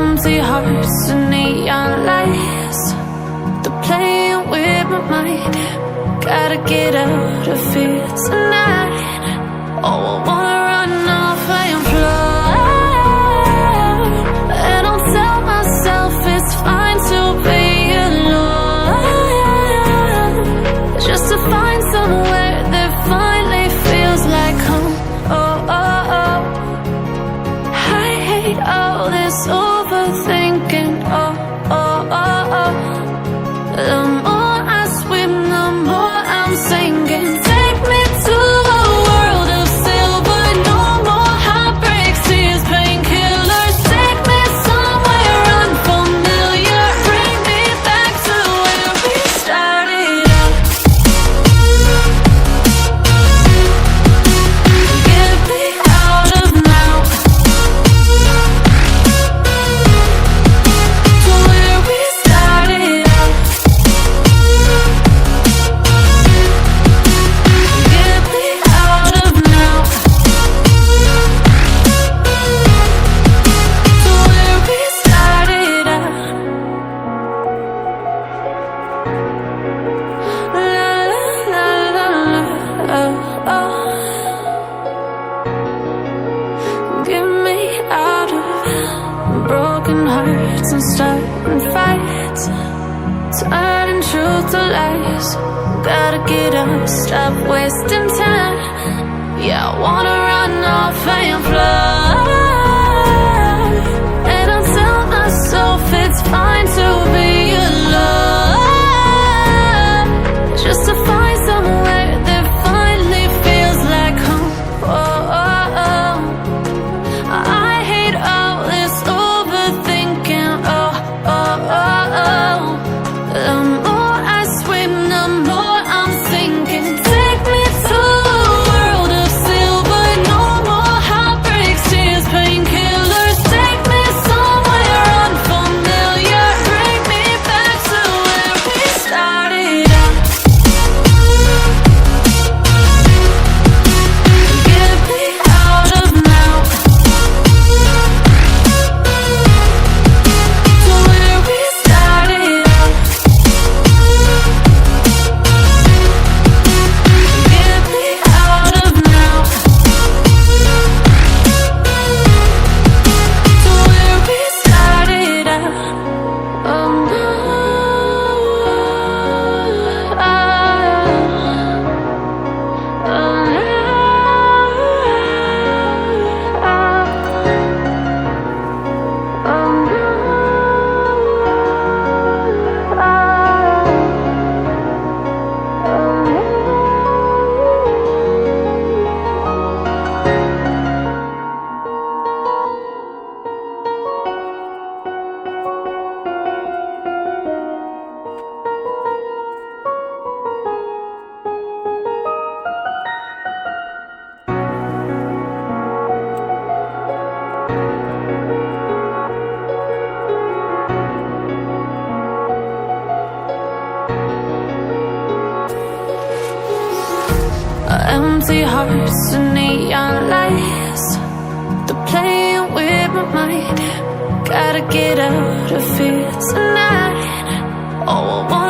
Empty hearts and neon lights, they're playing with my mind. Gotta get out of here tonight. Oh, I wanna run off and fly, and I'll tell myself it's fine to be alone, just to find somewhere that finally feels like home. Oh, oh, oh. I hate all this overthinking. Oh, oh, oh, oh. The more I swim, the more I'm sinking. Take me to a world of silver. No more heartbreaks, tears, painkillers. Take me somewhere unfamiliar. Bring me back to where we started out. Get me out of now, to where we started out. Get me out of now, to where we started out. La la la la la, oh, oh. Get me out of broken hearts and starting fights, turning truth to lies. Gotta get up, stop wasting time. Yeah, I wanna run off and fly, and I'll tell myself it's fine to be alone, just to find somewhere that finally feels like home. Oh, oh, oh. I hate all this overthinking. Oh, oh, oh, oh. The more I swim, the more I'm sinking. Take me to a world of silver. No more heartbreaks, tears, painkillers. Take me somewhere unfamiliar. Bring me back to where we started out. Get me out of now, to where we started out. Get me out of now, to where we started out. Oh no, oh empty hearts and neon lights, they're playing with my mind. Gotta get out of here tonight. Oh, I want